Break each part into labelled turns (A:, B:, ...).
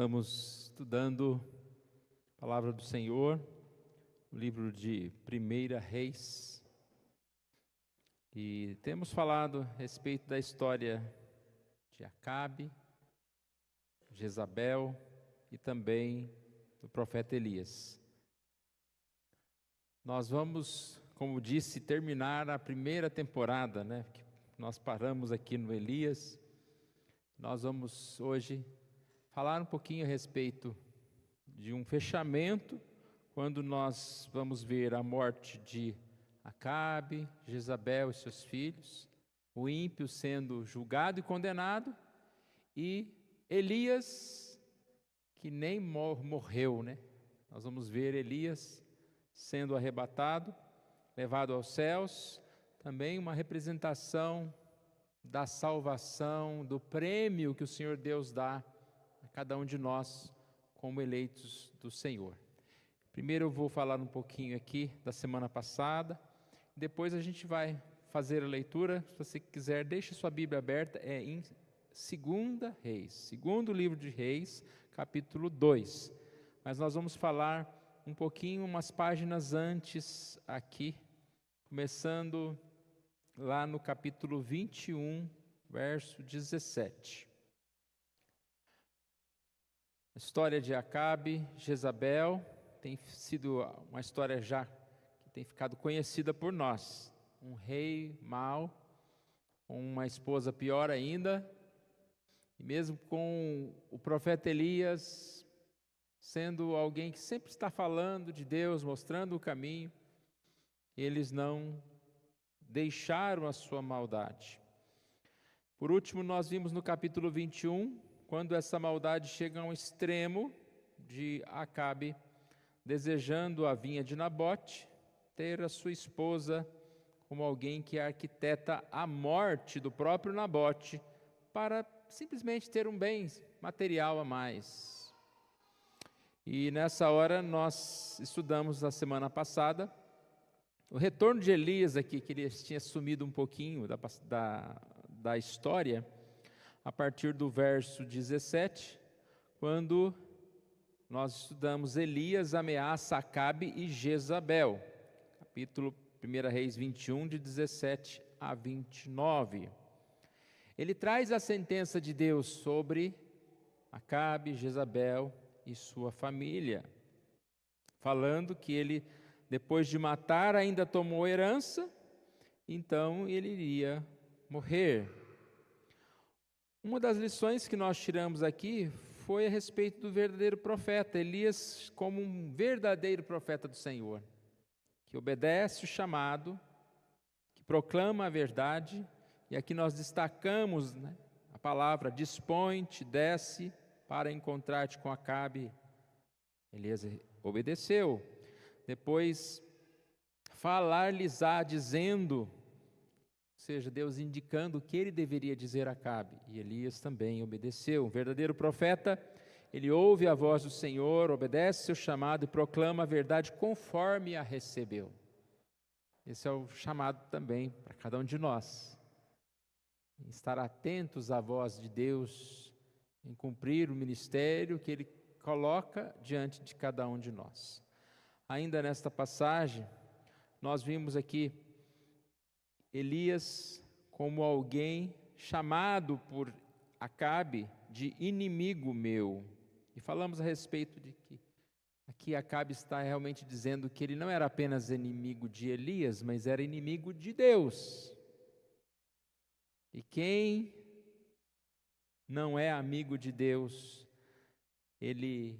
A: Estamos estudando a Palavra do Senhor, o livro de 1 Reis, e temos falado a respeito da história de Acabe, Jezabel e também do profeta Elias. Nós vamos, como disse, terminar a primeira temporada, que nós paramos aqui no Elias. Nós vamos hoje falar um pouquinho a respeito de um fechamento, quando nós vamos ver a morte de Acabe, Jezabel e seus filhos, o ímpio sendo julgado e condenado, e Elias, que nem morreu, Nós vamos ver Elias sendo arrebatado, levado aos céus, também uma representação da salvação, do prêmio que o Senhor Deus dá a cada um de nós como eleitos do Senhor. Primeiro eu vou falar um pouquinho aqui da semana passada, depois a gente vai fazer a leitura. Se você quiser, deixe sua Bíblia aberta, é em 2 Reis, segundo livro de Reis, capítulo 2. Mas nós vamos falar um pouquinho, umas páginas antes aqui, começando lá no capítulo 21, verso 17. A história de Acabe, Jezabel, tem sido uma história já que tem ficado conhecida por nós. Um rei mau, com uma esposa pior ainda, e mesmo com o profeta Elias, sendo alguém que sempre está falando de Deus, mostrando o caminho, eles não deixaram a sua maldade. Por último, nós vimos no capítulo 21, quando essa maldade chega a um extremo de Acabe, desejando a vinha de Nabote, ter a sua esposa como alguém que arquiteta a morte do próprio Nabote, para simplesmente ter um bem material a mais. E nessa hora nós estudamos na semana passada o retorno de Elias aqui, que ele tinha sumido um pouquinho da história, a partir do verso 17, quando nós estudamos Elias ameaça Acabe e Jezabel, capítulo 1 Reis 21, de 17 a 29. Ele traz a sentença de Deus sobre Acabe, Jezabel e sua família, falando que ele, depois de matar, ainda tomou herança, então ele iria morrer. Uma das lições que nós tiramos aqui foi a respeito do verdadeiro profeta, Elias como um verdadeiro profeta do Senhor, que obedece o chamado, que proclama a verdade, e aqui nós destacamos a palavra: dispõe-te, desce para encontrar-te com Acabe. Elias obedeceu. Depois, falar-lhes-á dizendo, ou seja, Deus indicando o que ele deveria dizer a Acabe, e Elias também obedeceu. Um verdadeiro profeta, ele ouve a voz do Senhor, obedece seu chamado e proclama a verdade conforme a recebeu. Esse é o chamado também para cada um de nós, estar atentos à voz de Deus, em cumprir o ministério que ele coloca diante de cada um de nós. Ainda nesta passagem, nós vimos aqui Elias como alguém chamado por Acabe de inimigo meu. E falamos a respeito de que aqui Acabe está realmente dizendo que ele não era apenas inimigo de Elias, mas era inimigo de Deus. E quem não é amigo de Deus, ele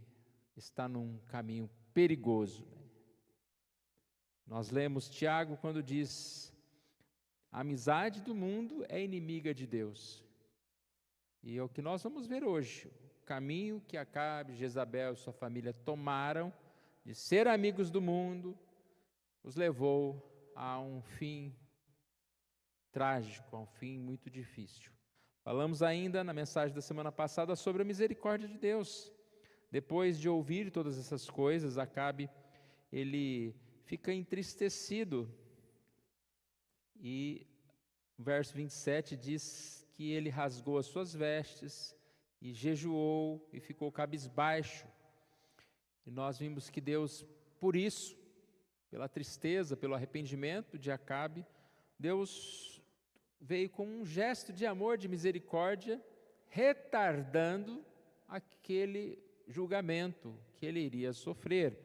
A: está num caminho perigoso. Nós lemos Tiago quando diz: a amizade do mundo é inimiga de Deus. E é o que nós vamos ver hoje. O caminho que Acabe, Jezabel e sua família tomaram de ser amigos do mundo os levou a um fim trágico, a um fim muito difícil. Falamos ainda na mensagem da semana passada sobre a misericórdia de Deus. Depois de ouvir todas essas coisas, Acabe, ele fica entristecido. E o verso 27 diz que ele rasgou as suas vestes e jejuou e ficou cabisbaixo. E nós vimos que Deus, por isso, pela tristeza, pelo arrependimento de Acabe, Deus veio com um gesto de amor, de misericórdia, retardando aquele julgamento que ele iria sofrer.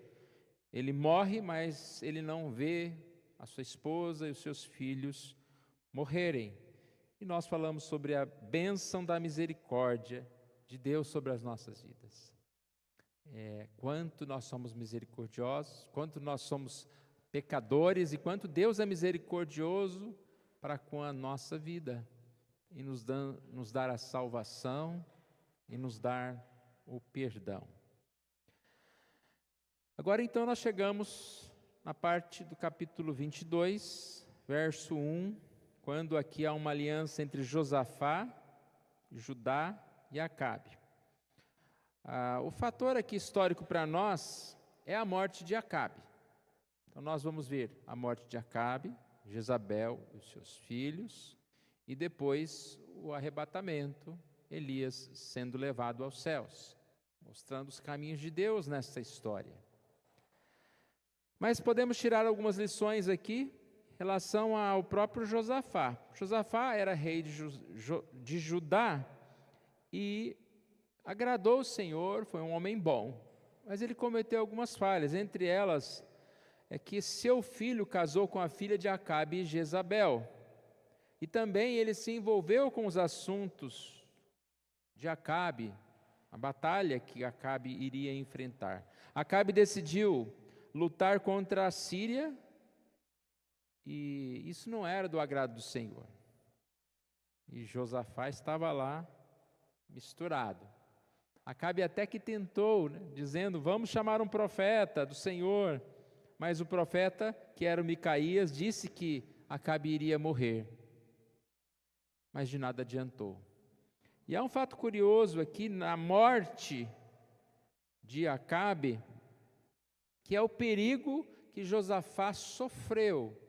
A: Ele morre, mas ele não vê a sua esposa e os seus filhos morrerem. E nós falamos sobre a bênção da misericórdia de Deus sobre as nossas vidas. Quanto nós somos misericordiosos, quanto nós somos pecadores e quanto Deus é misericordioso para com a nossa vida e nos dar a salvação e nos dar o perdão. Agora então nós chegamos na parte do capítulo 22, verso 1, quando aqui há uma aliança entre Josafá, Judá e Acabe. O fator aqui histórico para nós é a morte de Acabe. Então nós vamos ver a morte de Acabe, Jezabel e os seus filhos, e depois o arrebatamento, Elias sendo levado aos céus, mostrando os caminhos de Deus nessa história. Mas podemos tirar algumas lições aqui em relação ao próprio Josafá. Josafá era rei de Judá e agradou o Senhor, foi um homem bom, mas ele cometeu algumas falhas, entre elas é que seu filho casou com a filha de Acabe, Jezabel, e também ele se envolveu com os assuntos de Acabe, a batalha que Acabe iria enfrentar. Acabe decidiu lutar contra a Síria, e isso não era do agrado do Senhor. E Josafá estava lá misturado. Acabe até que tentou, dizendo, vamos chamar um profeta do Senhor, mas o profeta, que era o Micaías, disse que Acabe iria morrer, mas de nada adiantou. E há um fato curioso aqui na morte de Acabe, que é o perigo que Josafá sofreu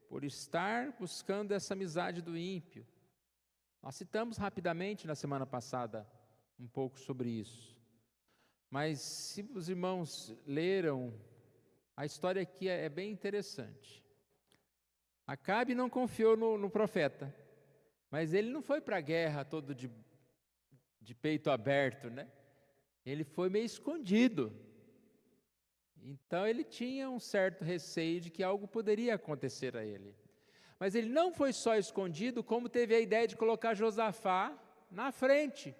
A: por estar buscando essa amizade do ímpio. Nós citamos rapidamente na semana passada um pouco sobre isso. Mas se os irmãos leram, a história aqui é bem interessante. Acabe não confiou no profeta, mas ele não foi para a guerra todo de peito aberto, né? Ele foi meio escondido. Então ele tinha um certo receio de que algo poderia acontecer a ele. Mas ele não foi só escondido, como teve a ideia de colocar Josafá na frente.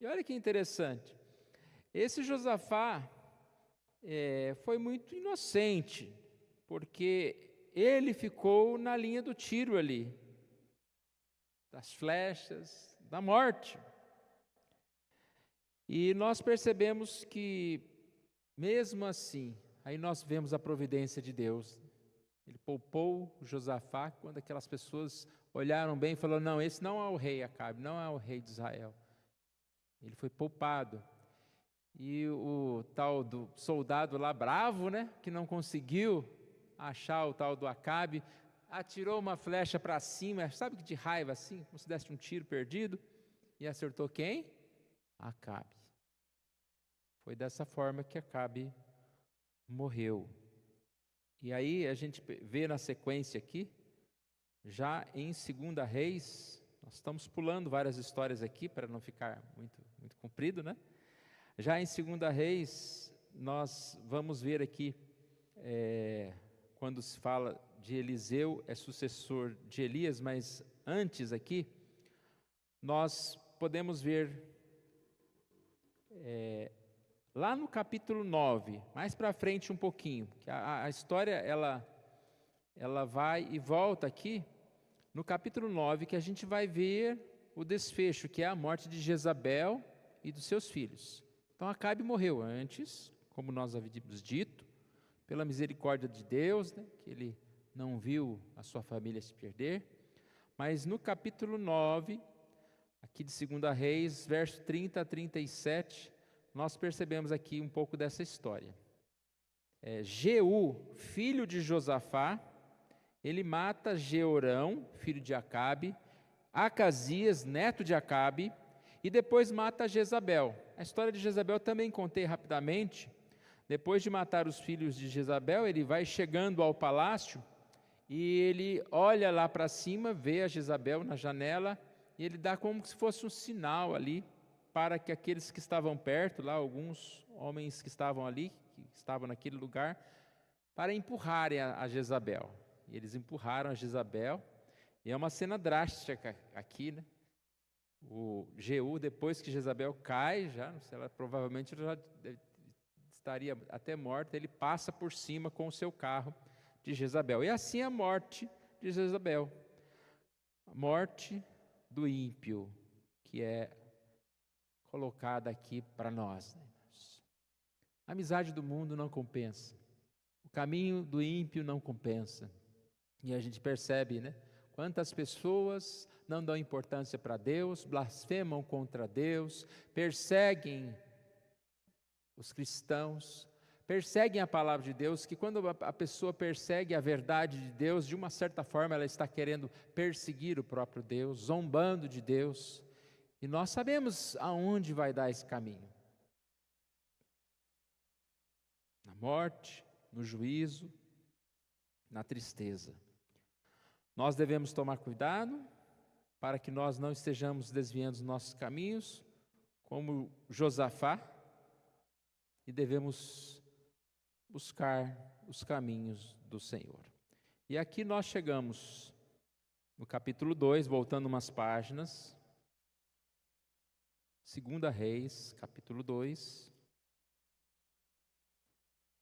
A: E olha que interessante, esse Josafá foi muito inocente, porque ele ficou na linha do tiro ali, das flechas, da morte. E nós percebemos que, mesmo assim, aí nós vemos a providência de Deus. Ele poupou Josafá quando aquelas pessoas olharam bem e falaram, não, esse não é o rei Acabe, não é o rei de Israel. Ele foi poupado. E o tal do soldado lá bravo, né, que não conseguiu achar o tal do Acabe, atirou uma flecha para cima, sabe que de raiva assim, como se desse um tiro perdido, e acertou quem? Acabe. Foi dessa forma que Acabe morreu. E aí a gente vê na sequência aqui, já em 2 Reis, nós estamos pulando várias histórias aqui para não ficar muito comprido, né? Já em 2 Reis, nós vamos ver aqui, quando se fala de Eliseu, é sucessor de Elias, mas antes aqui, nós podemos ver, lá no capítulo 9, mais para frente um pouquinho, que a história ela vai e volta aqui, no capítulo 9, que a gente vai ver o desfecho, que é a morte de Jezabel e dos seus filhos. Então Acabe morreu antes, como nós havíamos dito, pela misericórdia de Deus, né, que ele não viu a sua família se perder. Mas no capítulo 9, aqui de 2 Reis, verso 30 a 37, nós percebemos aqui um pouco dessa história. Jeú, filho de Josafá, ele mata Jeorão, filho de Acabe, Acasias, neto de Acabe, e depois mata Jezabel. A história de Jezabel também contei rapidamente. Depois de matar os filhos de Jezabel, ele vai chegando ao palácio e ele olha lá para cima, vê a Jezabel na janela e ele dá como se fosse um sinal ali para que aqueles que estavam perto, lá alguns homens que estavam ali, que estavam naquele lugar, para empurrarem a Jezabel. E eles empurraram a Jezabel, e é uma cena drástica aqui, né? O Jeú, depois que Jezabel cai, ela provavelmente já estaria até morta, ele passa por cima com o seu carro de Jezabel. E assim a morte de Jezabel, a morte do ímpio, que é colocada aqui para nós, né, irmãos? A amizade do mundo não compensa, o caminho do ímpio não compensa, e a gente percebe, né? Quantas pessoas não dão importância para Deus, blasfemam contra Deus, perseguem os cristãos, perseguem a palavra de Deus, que quando a pessoa persegue a verdade de Deus, de uma certa forma ela está querendo perseguir o próprio Deus, zombando de Deus, e nós sabemos aonde vai dar esse caminho. Na morte, no juízo, na tristeza. Nós devemos tomar cuidado para que nós não estejamos desviando os nossos caminhos, como Josafá, e devemos buscar os caminhos do Senhor. E aqui nós chegamos no capítulo 2, voltando umas páginas, 2 Reis, capítulo 2,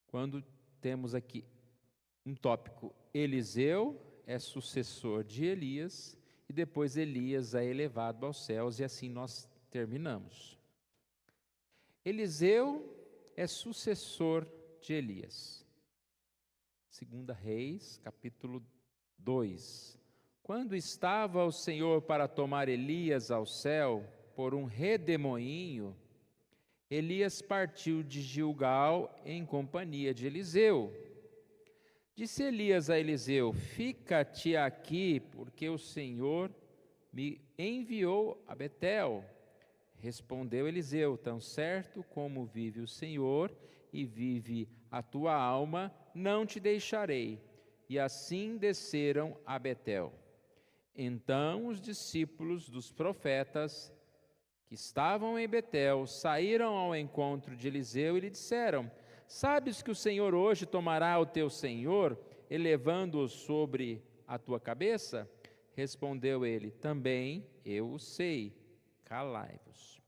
A: quando temos aqui um tópico: Eliseu é sucessor de Elias, e depois Elias é elevado aos céus, e assim nós terminamos. Eliseu é sucessor de Elias. 2 Reis, capítulo 2. Quando estava o Senhor para tomar Elias ao céu por um redemoinho, Elias partiu de Gilgal em companhia de Eliseu. Disse Elias a Eliseu: fica-te aqui, porque o Senhor me enviou a Betel. Respondeu Eliseu: tão certo como vive o Senhor e vive a tua alma, não te deixarei. E assim desceram a Betel. Então os discípulos dos profetas que estavam em Betel saíram ao encontro de Eliseu e lhe disseram: sabes que o Senhor hoje tomará o teu senhor, elevando-o sobre a tua cabeça? Respondeu ele: também eu o sei, calai-vos.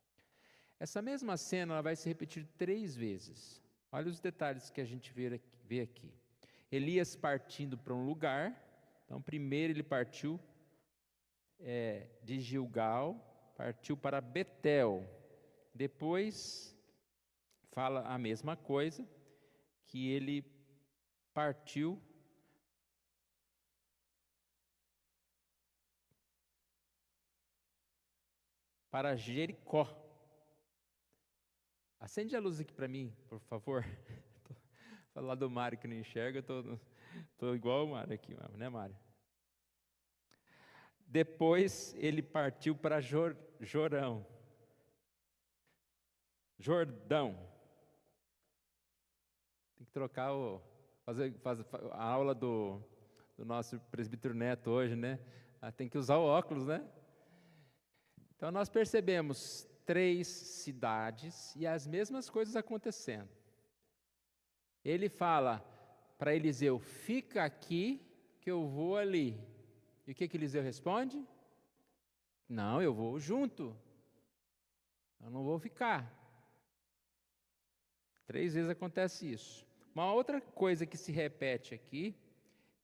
A: Essa mesma cena ela vai se repetir 3 vezes. Olha os detalhes que a gente vê aqui. Elias partindo para um lugar. Então primeiro ele partiu de Gilgal, partiu para Betel. Depois fala a mesma coisa, que ele partiu para Jericó. Acende a luz aqui para mim, por favor. Falar do Mário que não enxerga, estou igual o Mário aqui, né, Mário? Depois ele partiu para Jordão. Tem que trocar fazer a aula do nosso presbítero Neto hoje, né? Tem que usar o óculos, né? Então nós percebemos 3 cidades e as mesmas coisas acontecendo. Ele fala para Eliseu: fica aqui que eu vou ali. E o que Eliseu responde? Não, eu vou junto. Eu não vou ficar. 3 vezes acontece isso. Uma outra coisa que se repete aqui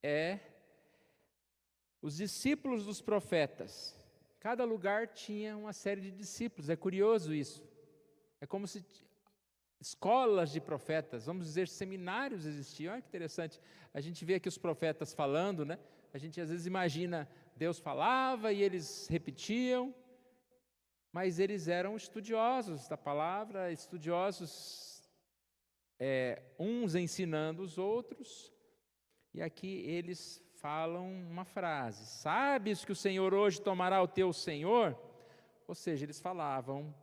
A: é os discípulos dos profetas. Cada lugar tinha uma série de discípulos, é curioso isso. É como se escolas de profetas, vamos dizer, seminários existiam. Olha que interessante, a gente vê aqui os profetas falando, né? A gente às vezes imagina, Deus falava e eles repetiam, mas eles eram estudiosos da palavra, estudiosos, uns ensinando os outros, e aqui eles falam uma frase: sabes que o Senhor hoje tomará o teu senhor? Ou seja, eles falavam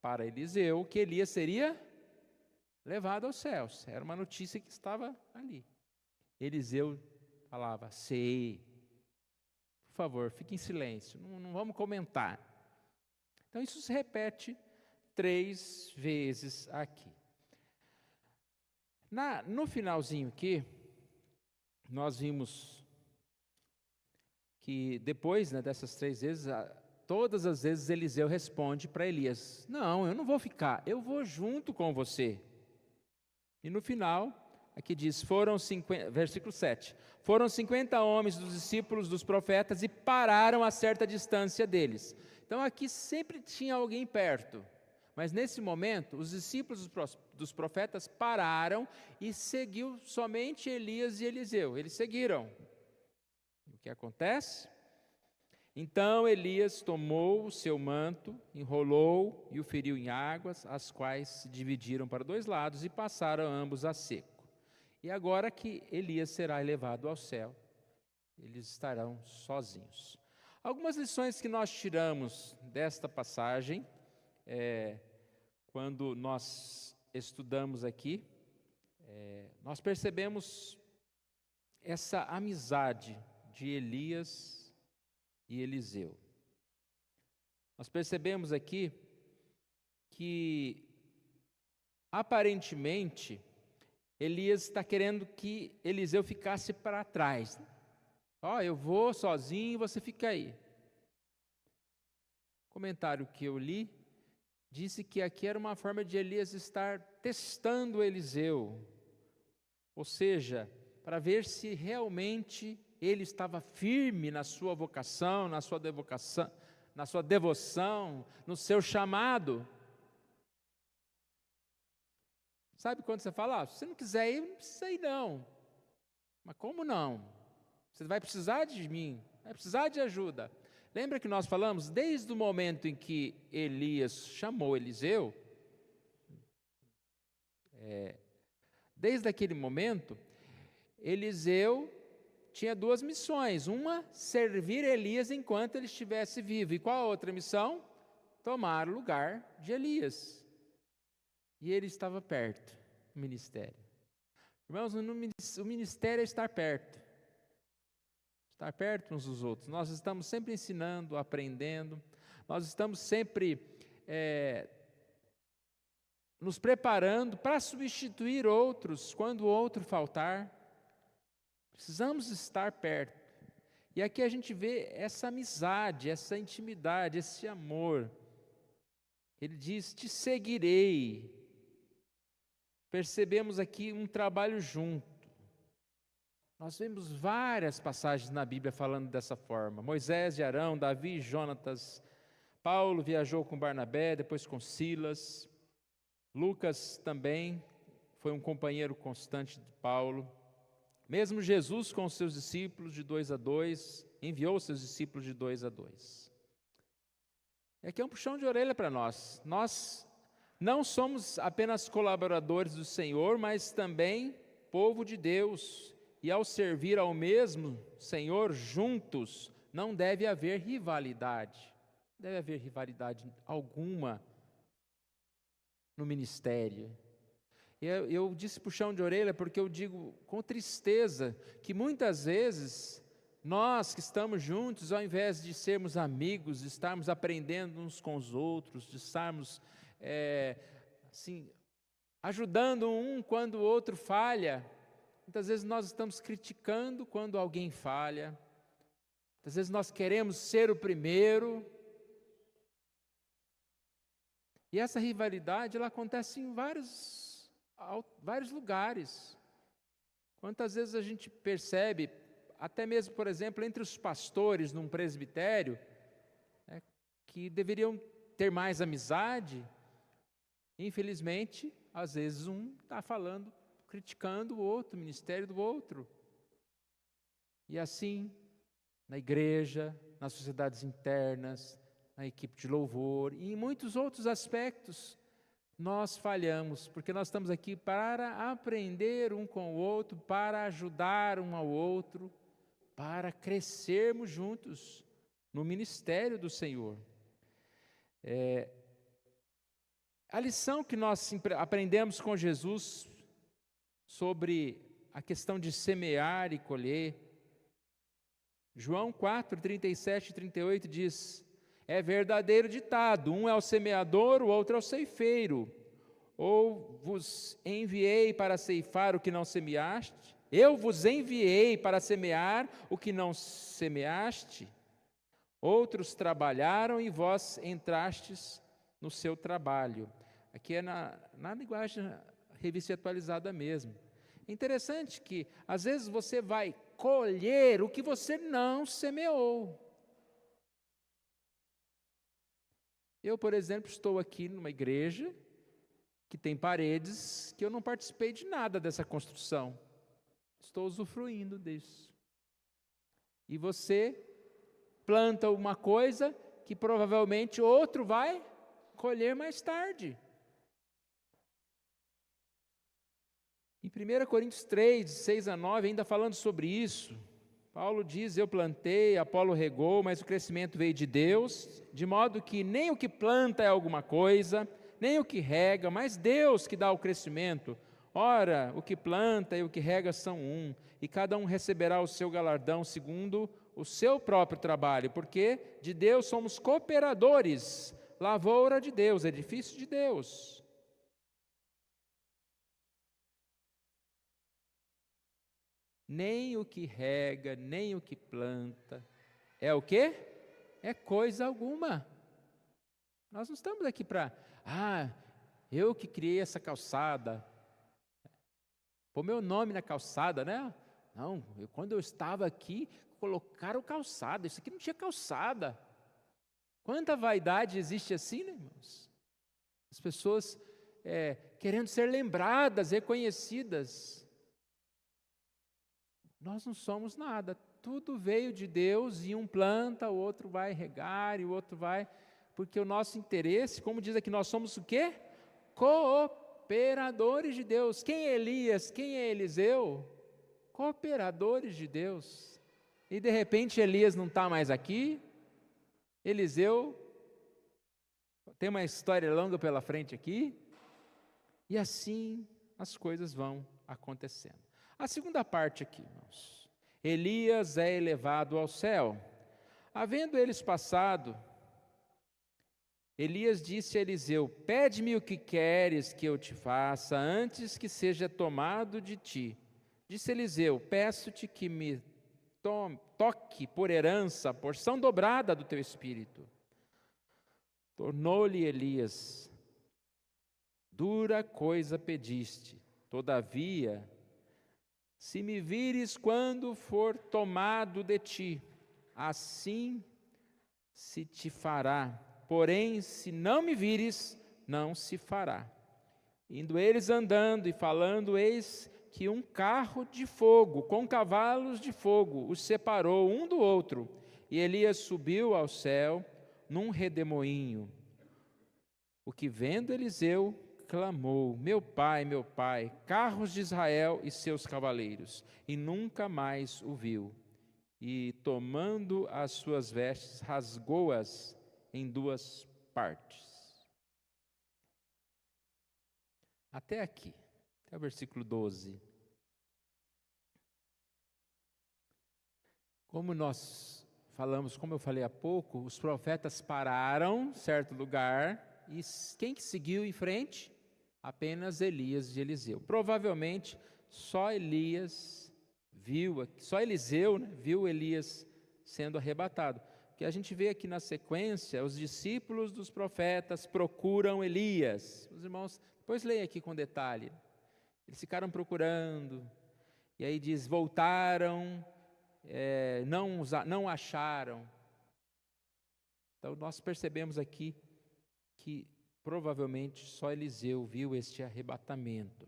A: para Eliseu que Elias seria levado aos céus. Era uma notícia que estava ali. Eliseu falava: sei. Por favor, fique em silêncio, não vamos comentar. Então isso se repete 3 vezes aqui. No finalzinho aqui, nós vimos que depois, dessas 3 vezes, todas as vezes Eliseu responde para Elias: não, eu não vou ficar, eu vou junto com você. E no final, aqui diz, versículo 7, foram 50 homens dos discípulos dos profetas e pararam a certa distância deles. Então aqui sempre tinha alguém perto, mas nesse momento os discípulos dos profetas pararam e seguiu somente Elias e Eliseu, eles seguiram. O que acontece? Então Elias tomou o seu manto, enrolou e o feriu em águas, as quais se dividiram para 2 lados e passaram ambos a seco. E agora que Elias será elevado ao céu, eles estarão sozinhos. Algumas lições que nós tiramos desta passagem, quando nós estudamos aqui, nós percebemos essa amizade de Elias e Eliseu. Nós percebemos aqui que, aparentemente, Elias está querendo que Eliseu ficasse para trás. Eu vou sozinho, você fica aí. O comentário que eu li disse que aqui era uma forma de Elias estar testando Eliseu, ou seja, para ver se realmente ele estava firme na sua vocação, na sua devoção, no seu chamado. Sabe quando você fala, se você não quiser ir, não precisa ir não. Mas como não? Você vai precisar de mim, vai precisar de ajuda. Lembra que nós falamos, desde o momento em que Elias chamou Eliseu, desde aquele momento, Eliseu tinha 2 missões. Uma, servir Elias enquanto ele estivesse vivo. E qual a outra missão? Tomar o lugar de Elias. E ele estava perto do ministério. Irmãos, o ministério é estar perto. Estar perto uns dos outros. Nós estamos sempre ensinando, aprendendo. Nós estamos sempre nos preparando para substituir outros quando o outro faltar. Precisamos estar perto. E aqui a gente vê essa amizade, essa intimidade, esse amor. Ele diz, te seguirei. Percebemos aqui um trabalho junto. Nós vemos várias passagens na Bíblia falando dessa forma. Moisés e Arão, Davi e Jonatas. Paulo viajou com Barnabé, depois com Silas. Lucas também foi um companheiro constante de Paulo. Mesmo Jesus com os seus discípulos de 2 a 2, enviou os seus discípulos de 2 a 2. E aqui é um puxão de orelha para nós. Nós não somos apenas colaboradores do Senhor, mas também povo de Deus. E ao servir ao mesmo Senhor juntos, não deve haver rivalidade. Não deve haver rivalidade alguma no ministério. Eu disse puxão de orelha porque eu digo com tristeza que muitas vezes nós que estamos juntos, ao invés de sermos amigos, de estarmos aprendendo uns com os outros, de estarmos ajudando um quando o outro falha, muitas vezes nós estamos criticando quando alguém falha, muitas vezes nós queremos ser o primeiro. E essa rivalidade ela acontece em vários lugares. Quantas vezes a gente percebe, até mesmo, por exemplo, entre os pastores num presbitério, que deveriam ter mais amizade, infelizmente, às vezes um está falando, criticando o outro, o ministério do outro. E assim, na igreja, nas sociedades internas, na equipe de louvor e em muitos outros aspectos, nós falhamos, porque nós estamos aqui para aprender um com o outro, para ajudar um ao outro, para crescermos juntos no ministério do Senhor. A lição que nós aprendemos com Jesus sobre a questão de semear e colher, João 4, 37 e 38 diz: é verdadeiro ditado, um é o semeador, o outro é o ceifeiro. Ou vos enviei para ceifar o que não semeaste? Eu vos enviei para semear o que não semeaste? Outros trabalharam e vós entrastes no seu trabalho. Aqui é na linguagem revista atualizada mesmo. É interessante que, às vezes, você vai colher o que você não semeou. Eu, por exemplo, estou aqui numa igreja que tem paredes que eu não participei de nada dessa construção. Estou usufruindo disso. E você planta uma coisa que provavelmente outro vai colher mais tarde. Em 1 Coríntios 3, de 6 a 9, ainda falando sobre isso, Paulo diz: eu plantei, Apolo regou, mas o crescimento veio de Deus, de modo que nem o que planta é alguma coisa, nem o que rega, mas Deus que dá o crescimento. Ora, o que planta e o que rega são um, e cada um receberá o seu galardão segundo o seu próprio trabalho, porque de Deus somos cooperadores, lavoura de Deus, edifício de Deus. Nem o que rega, nem o que planta, é o quê? É coisa alguma. Nós não estamos aqui para, eu que criei essa calçada, pôr meu nome na calçada, né? Não, quando eu estava aqui, colocaram calçada, isso aqui não tinha calçada. Quanta vaidade existe assim, né, irmãos? As pessoas querendo ser lembradas, reconhecidas. Nós não somos nada, tudo veio de Deus, e um planta, o outro vai regar, e o outro vai, porque o nosso interesse, como diz aqui, nós somos o quê? Cooperadores de Deus. Quem é Elias? Quem é Eliseu? Cooperadores de Deus. E de repente Elias não está mais aqui, Eliseu tem uma história longa pela frente aqui, e assim as coisas vão acontecendo. A segunda parte aqui, irmãos. Elias é elevado ao céu. Havendo eles passado, Elias disse a Eliseu: pede-me o que queres que eu te faça, antes que seja tomado de ti. Disse Eliseu: peço-te que me toque por herança a porção dobrada do teu espírito. Tornou-lhe Elias: dura coisa pediste, todavia, se me vires quando for tomado de ti, assim se te fará. Porém, se não me vires, não se fará. Indo eles andando e falando, eis que um carro de fogo, com cavalos de fogo, os separou um do outro. E Elias subiu ao céu num redemoinho. O que vendo Eliseu, clamou: meu pai, carros de Israel e seus cavaleiros. E nunca mais o viu. E tomando as suas vestes, rasgou-as em duas partes. Até aqui, até o versículo 12. Como nós falamos, como eu falei há pouco, os profetas pararam em certo lugar, e quem que seguiu em frente? Apenas Elias de Eliseu. Provavelmente só Eliseu, né, viu Elias sendo arrebatado. Porque a gente vê aqui na sequência, os discípulos dos profetas procuram Elias. Os irmãos, depois leiam aqui com detalhe. Eles ficaram procurando, e aí diz, voltaram, não acharam. Então nós percebemos aqui que provavelmente só Eliseu viu este arrebatamento.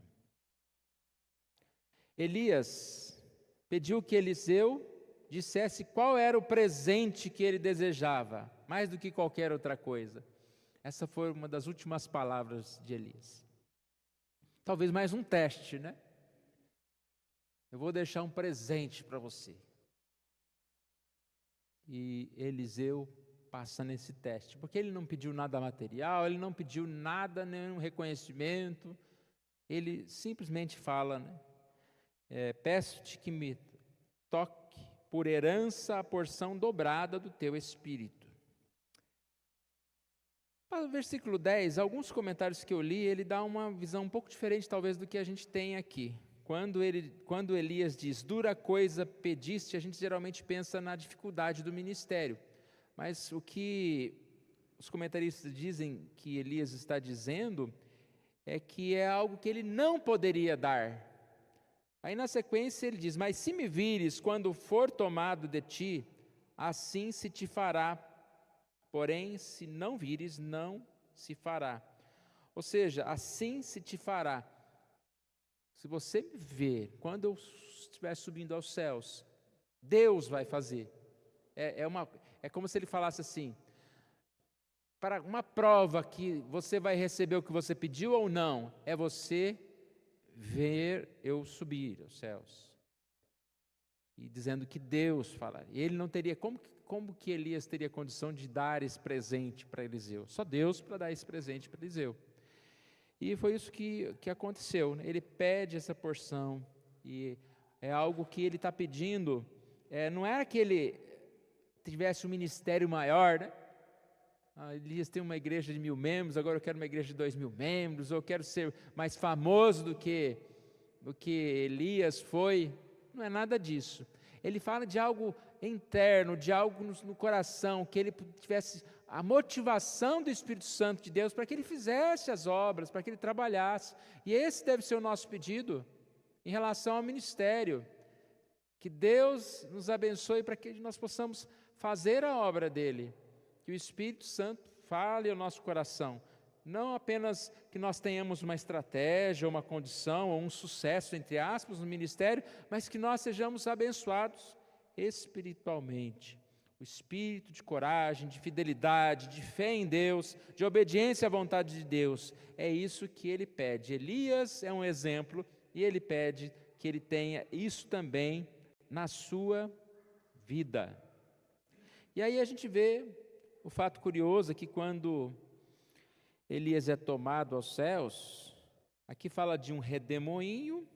A: Elias pediu que Eliseu dissesse qual era o presente que ele desejava, mais do que qualquer outra coisa. Essa foi uma das últimas palavras de Elias. Talvez mais um teste, né? Eu vou deixar um presente para você. E Eliseu passa nesse teste, porque ele não pediu nada material, ele não pediu nada, nenhum reconhecimento, ele simplesmente fala, né? Peço-te que me toque por herança a porção dobrada do teu espírito. Para o versículo 10, alguns comentários que eu li, ele dá uma visão um pouco diferente talvez do que a gente tem aqui. Quando Elias diz, dura coisa pediste, a gente geralmente pensa na dificuldade do ministério. Mas o que os comentaristas dizem que Elias está dizendo é que é algo que ele não poderia dar. Aí na sequência ele diz, mas se me vires quando for tomado de ti, assim se te fará. Porém, se não vires, não se fará. Ou seja, assim se te fará. Se você me ver, quando eu estiver subindo aos céus, Deus vai fazer. É como se ele falasse assim, para uma prova que você vai receber o que você pediu ou não, é você ver eu subir aos céus. E dizendo que Deus falaria. Ele não teria, como que Elias teria condição de dar esse presente para Eliseu? Só Deus para dar esse presente para Eliseu. E foi isso que aconteceu, né? Ele pede essa porção, e é algo que ele está pedindo, não era que ele tivesse um ministério maior, né? Elias tem uma igreja de 1000 membros, agora eu quero uma igreja de 2000 membros, ou eu quero ser mais famoso do que Elias foi. Não é nada disso. Ele fala de algo interno, de algo no coração, que ele tivesse a motivação do Espírito Santo de Deus para que ele fizesse as obras, para que ele trabalhasse. E esse deve ser o nosso pedido em relação ao ministério. Que Deus nos abençoe para que nós possamos fazer a obra dele. Que o Espírito Santo fale ao nosso coração. Não apenas que nós tenhamos uma estratégia, uma condição, ou um sucesso, entre aspas, no ministério, mas que nós sejamos abençoados espiritualmente. O espírito de coragem, de fidelidade, de fé em Deus, de obediência à vontade de Deus. É isso que ele pede. Elias é um exemplo e ele pede que ele tenha isso também na sua vida. E aí a gente vê o fato curioso que quando Elias é tomado aos céus, aqui fala de um redemoinho,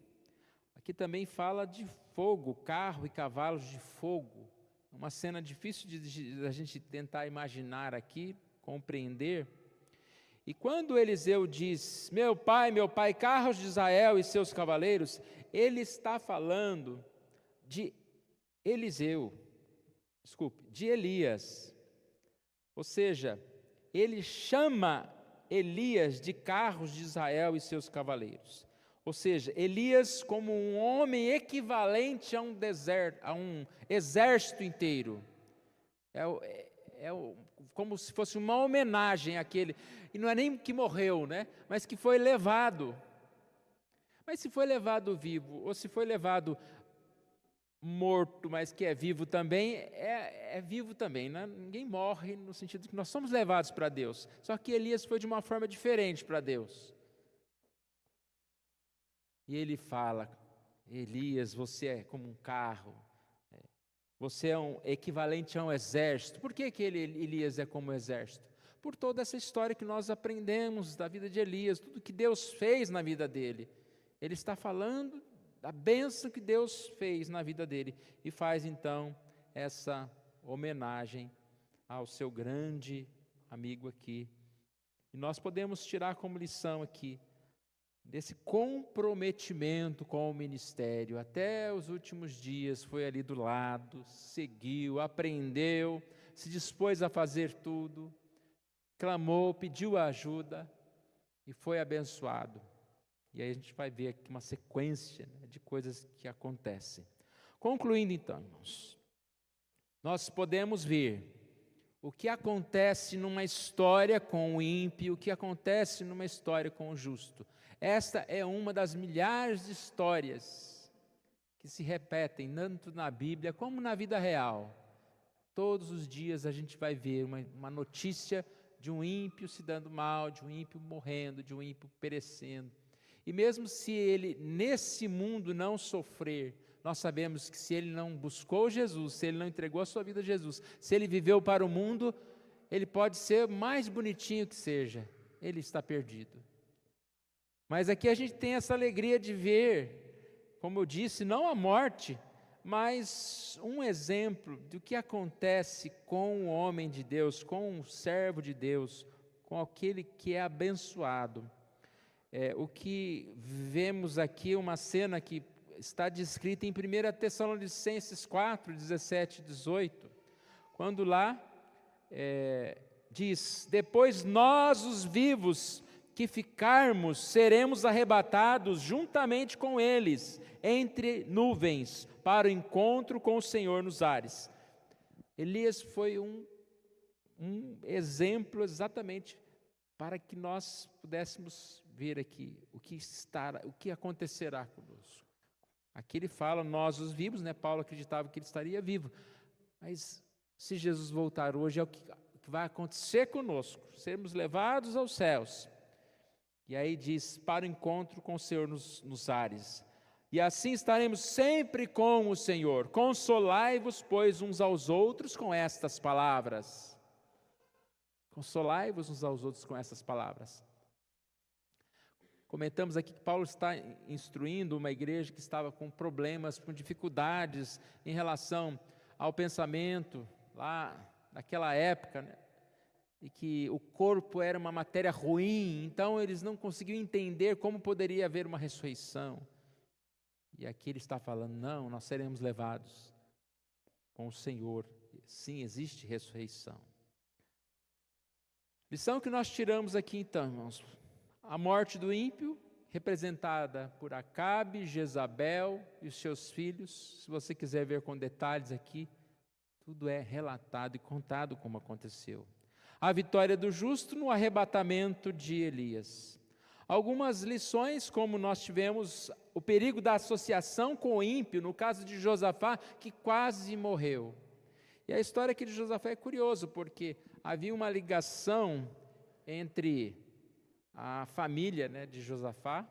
A: aqui também fala de fogo, carro e cavalos de fogo. Uma cena difícil de a gente tentar imaginar aqui, compreender. E quando Eliseu diz, meu pai, carros de Israel e seus cavaleiros, ele está falando de de Elias. Ou seja, ele chama Elias de carros de Israel e seus cavaleiros. Ou seja, Elias como um homem equivalente a um exército inteiro. Como se fosse uma homenagem àquele, e não é nem que morreu, né? Mas que foi levado. Mas se foi levado vivo, ou se foi levado morto, mas que é vivo também, é vivo também, né? Ninguém morre no sentido que nós somos levados para Deus. Só que Elias foi de uma forma diferente para Deus. E ele fala, Elias, você é como um carro, você é um equivalente a um exército. Por que Elias é como um exército? Por toda essa história que nós aprendemos da vida de Elias, tudo que Deus fez na vida dele. Ele está falando da bênção que Deus fez na vida dele, e faz então essa homenagem ao seu grande amigo aqui. E nós podemos tirar como lição aqui, desse comprometimento com o ministério, até os últimos dias, foi ali do lado, seguiu, aprendeu, se dispôs a fazer tudo, clamou, pediu ajuda e foi abençoado. E aí a gente vai ver aqui uma sequência, né, de coisas que acontecem. Concluindo então, irmãos, nós podemos ver o que acontece numa história com o ímpio, o que acontece numa história com o justo. Esta é uma das milhares de histórias que se repetem tanto na Bíblia como na vida real. Todos os dias a gente vai ver uma notícia de um ímpio se dando mal, de um ímpio morrendo, de um ímpio perecendo. E mesmo se ele nesse mundo não sofrer, nós sabemos que se ele não buscou Jesus, se ele não entregou a sua vida a Jesus, se ele viveu para o mundo, ele pode ser mais bonitinho que seja, ele está perdido. Mas aqui a gente tem essa alegria de ver, como eu disse, não a morte, mas um exemplo do que acontece com o homem de Deus, com o servo de Deus, com aquele que é abençoado. O que vemos aqui, uma cena que está descrita em 1 Tessalonicenses 4, 17 e 18, quando lá diz: depois nós, os vivos, que ficarmos, seremos arrebatados juntamente com eles, entre nuvens, para o encontro com o Senhor nos ares. Elias foi um exemplo exatamente para que nós pudéssemos ver aqui o que acontecerá conosco. Aqui ele fala, nós os vivos, né? Paulo acreditava que ele estaria vivo, mas se Jesus voltar hoje, é o que vai acontecer conosco, sermos levados aos céus. E aí diz, para o encontro com o Senhor nos ares. E assim estaremos sempre com o Senhor. Consolai-vos, pois, uns aos outros com estas palavras. Consolai-vos uns aos outros com essas palavras. Comentamos aqui que Paulo está instruindo uma igreja que estava com problemas, com dificuldades em relação ao pensamento lá naquela época, né? E que o corpo era uma matéria ruim, então eles não conseguiam entender como poderia haver uma ressurreição. E aqui ele está falando, não, nós seremos levados com o Senhor. Sim, existe ressurreição. Lição que nós tiramos aqui então, irmãos: a morte do ímpio, representada por Acabe, Jezabel e os seus filhos. Se você quiser ver com detalhes aqui, tudo é relatado e contado como aconteceu. A vitória do justo no arrebatamento de Elias. Algumas lições, como nós tivemos o perigo da associação com o ímpio, no caso de Josafá, que quase morreu. E a história aqui de Josafá é curioso, porque havia uma ligação entre a família, né, de Josafá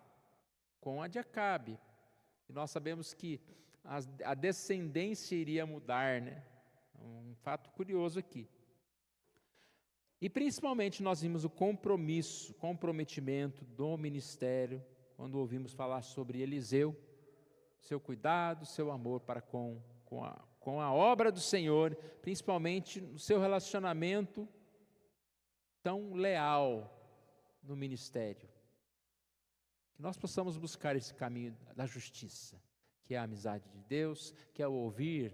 A: com a de Acabe. E nós sabemos que a descendência iria mudar, né? Um fato curioso aqui. E principalmente nós vimos o comprometimento do ministério, quando ouvimos falar sobre Eliseu, seu cuidado, seu amor para com a obra do Senhor, principalmente no seu relacionamento tão leal no ministério. Que nós possamos buscar esse caminho da justiça, que é a amizade de Deus, que é o ouvir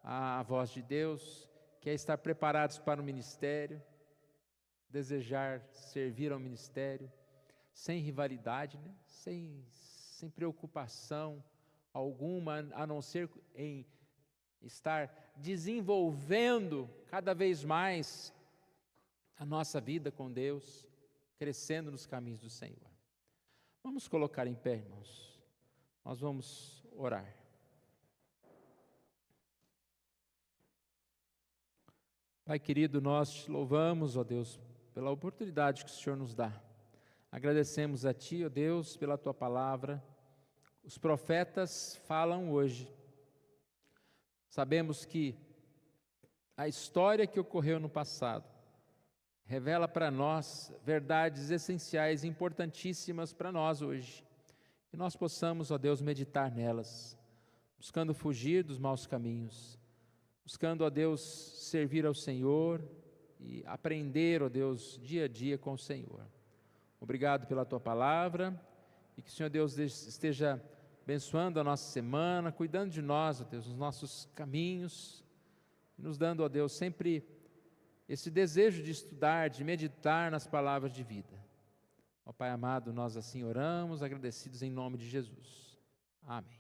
A: a voz de Deus, que é estar preparados para o ministério, desejar servir ao ministério, sem rivalidade, né? sem preocupação alguma, a não ser em estar desenvolvendo cada vez mais a nossa vida com Deus, crescendo nos caminhos do Senhor. Vamos colocar em pé, irmãos. Nós vamos orar. Pai querido, nós te louvamos, ó Deus, pela oportunidade que o Senhor nos dá. Agradecemos a Ti, ó Deus, pela Tua palavra. Os profetas falam hoje. Sabemos que a história que ocorreu no passado revela para nós verdades essenciais, importantíssimas para nós hoje. Que nós possamos, ó Deus, meditar nelas, buscando fugir dos maus caminhos, buscando, ó Deus, servir ao Senhor e aprender, ó Deus, dia a dia com o Senhor. Obrigado pela Tua palavra e que o Senhor Deus esteja abençoando a nossa semana, cuidando de nós, ó Deus, nos nossos caminhos, nos dando, ó Deus, sempre esse desejo de estudar, de meditar nas palavras de vida. Ó Pai amado, nós assim oramos, agradecidos em nome de Jesus. Amém.